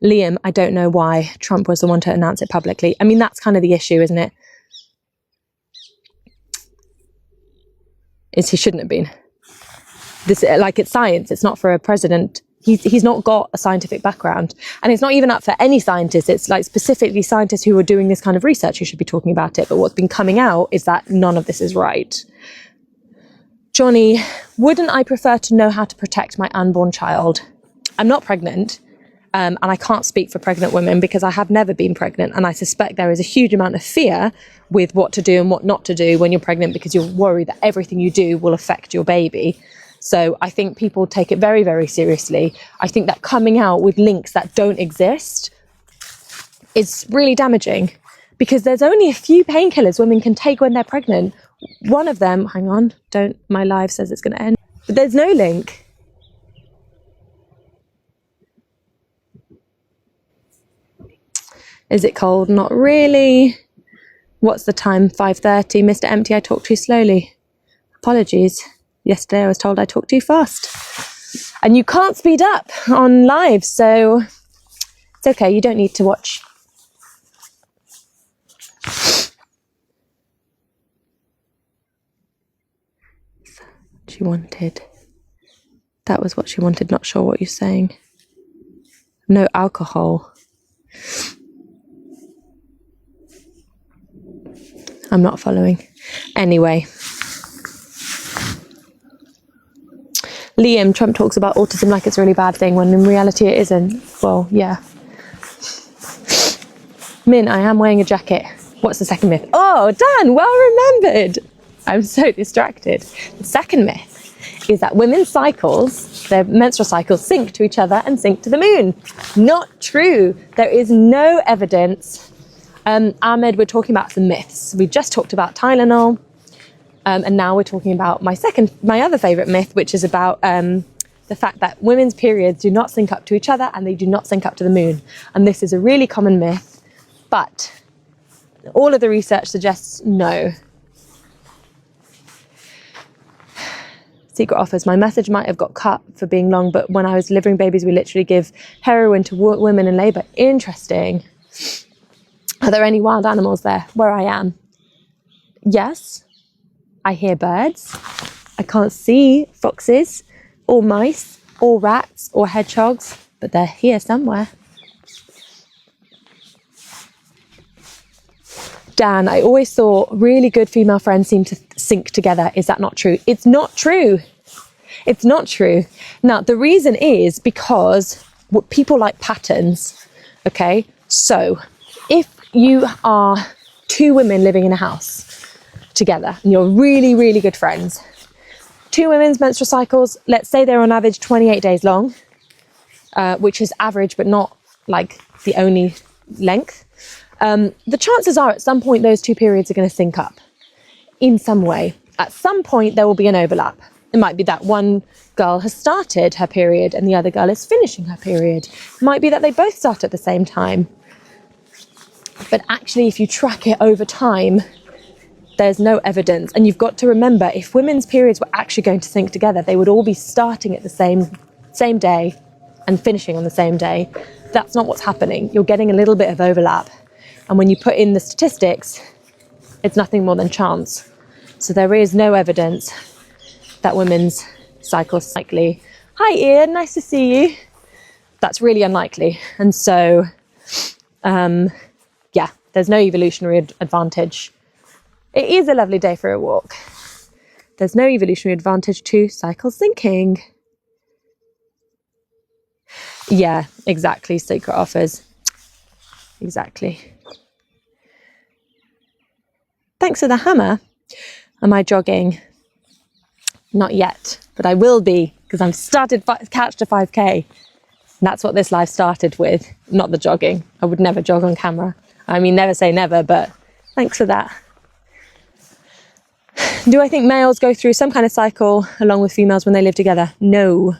Liam, I don't know why Trump was the one to announce it publicly. I mean, that's kind of the issue, isn't it? Is he shouldn't have been. This, like, it's science. It's not for a president. He's not got a scientific background, and it's not even up for any scientists. It's like specifically scientists who are doing this kind of research who should be talking about it. But what's been coming out is that none of this is right. Johnny, wouldn't I prefer to know how to protect my unborn child? I'm not pregnant, and I can't speak for pregnant women because I have never been pregnant, and I suspect there is a huge amount of fear with what to do and what not to do when you're pregnant because you're worried that everything you do will affect your baby. So I think people take it very, very seriously. I think that coming out with links that don't exist is really damaging because there's only a few painkillers women can take when they're pregnant. One of them, hang on, my live says it's going to end, but there's no link. Is it cold? Not really. What's the time? 5:30. Mr. Empty, I talk too slowly. Apologies. Yesterday I was told I talk too fast. And you can't speed up on live, so it's okay, you don't need to watch. She wanted. That was what she wanted, not sure what you're saying. No alcohol. I'm not following. Anyway. Liam, Trump talks about autism like it's a really bad thing when in reality it isn't. Well, yeah. Min, I am wearing a jacket. What's the second myth? Oh, Dan, well remembered. I'm so distracted. The second myth is that women's cycles, their menstrual cycles, sync to each other and sync to the moon. Not true. There is no evidence. Ahmed, we're talking about some myths. We just talked about Tylenol. And now we're talking about my other favourite myth, which is about the fact that women's periods do not sync up to each other and they do not sync up to the moon. And this is a really common myth, but all of the research suggests no. Secret offers. My message might have got cut for being long, but when I was delivering babies, we literally give heroin to women in labour. Interesting. Are there any wild animals there where I am? Yes. I hear birds. I can't see foxes or mice or rats or hedgehogs, but they're here somewhere. Dan, I always thought really good female friends seem to sync together. Is that not true? It's not true. It's not true. Now, the reason is because people like patterns, okay? So if you are two women living in a house together and you're really, really good friends, two women's menstrual cycles, let's say they're on average 28 days long, which is average but not like the only length. The chances are at some point those two periods are going to sync up in some way. At some point there will be an overlap. It might be that one girl has started her period and the other girl is finishing her period. It might be that they both start at the same time. But actually, if you track it over time, there's no evidence. And you've got to remember, if women's periods were actually going to sync together, they would all be starting at the same day and finishing on the same day. That's not what's happening. You're getting a little bit of overlap. And when you put in the statistics, it's nothing more than chance. So there is no evidence that women's cycles are likely. Hi, Ian, nice to see you. That's really unlikely. And so, yeah, there's no evolutionary advantage. It is a lovely day for a walk. There's no evolutionary advantage to cycle syncing. Yeah, exactly. Secret offers. Exactly. Thanks for the hammer. Am I jogging? Not yet, but I will be because I've started Couch to 5K. And that's what this live started with, not the jogging. I would never jog on camera. I mean, never say never, but thanks for that. Do I think males go through some kind of cycle along with females when they live together? No.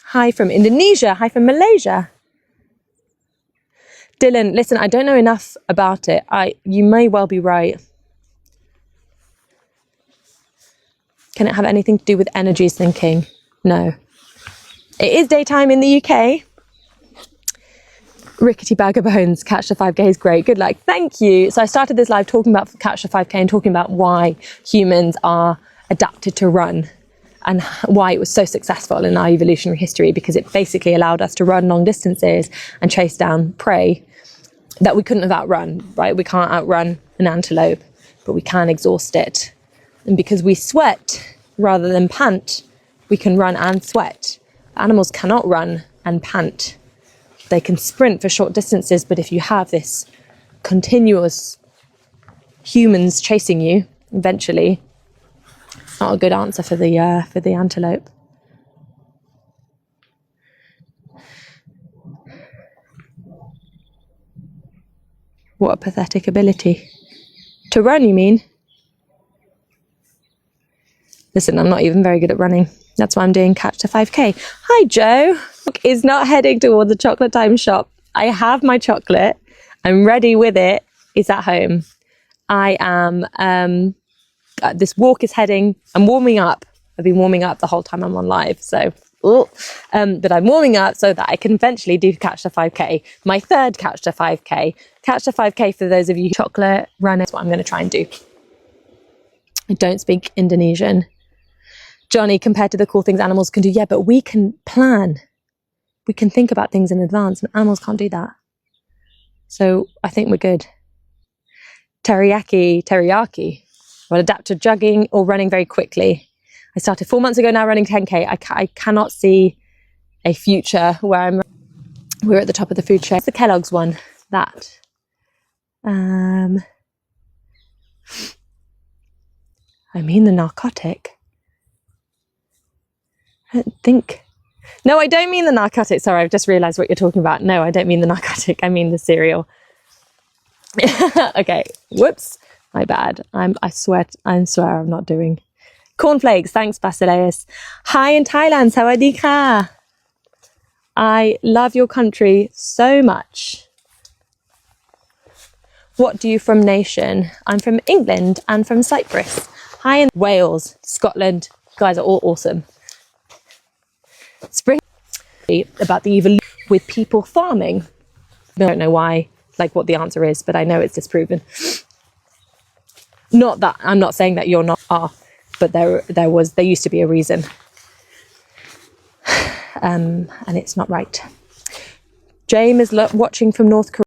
Hi from Indonesia. Hi from Malaysia. Dylan, listen, I don't know enough about it. You may well be right. Can it have anything to do with energy syncing? No. It is daytime in the UK. Rickety bag of bones, catch the 5k is great. Good luck. Thank you. So I started this live talking about catch the 5k and talking about why humans are adapted to run and why it was so successful in our evolutionary history, because it basically allowed us to run long distances and chase down prey that we couldn't have outrun, right? We can't outrun an antelope, but we can exhaust it. And because we sweat rather than pant, we can run and sweat. Animals cannot run and pant. They can sprint for short distances, but if you have this continuous humans chasing you, eventually, it's not a good answer for the antelope. What a pathetic ability. To run, you mean? Listen, I'm not even very good at running. That's why I'm doing catch to 5k. Hi, Joe. Is not heading towards the chocolate time shop. I have my chocolate. I'm ready with it. It's at home. I am, this walk is heading, I'm warming up. I've been warming up the whole time I'm on live. So, but I'm warming up so that I can eventually do catch the 5k. My third catch to 5k. Catch the 5k for those of you chocolate runners. That's what I'm going to try and do. I don't speak Indonesian. Johnny, compared to the cool things animals can do, yeah, but we can plan. We can think about things in advance, and animals can't do that. So I think we're good. Teriyaki. Will adapt to jogging or running very quickly. I started 4 months ago now running 10k. I cannot see a future where we're at the top of the food chain. It's the Kellogg's one. That. I mean the narcotic. I don't think. No, I don't mean the narcotic. Sorry, I've just realised what you're talking about. No, I don't mean the narcotic. I mean the cereal. Okay. Whoops. My bad. I swear I'm not doing. Cornflakes. Thanks, Basileus. Hi in Thailand. Sawadee ka. I love your country so much. What do you from nation? I'm from England and from Cyprus. Hi in Wales, Scotland. You guys are all awesome. Spring about the evolution with people farming. I don't know why, like what the answer is, but I know it's disproven. Not that I'm not saying that you're not are, but there used to be a reason, and it's not right. James is watching from North Korea.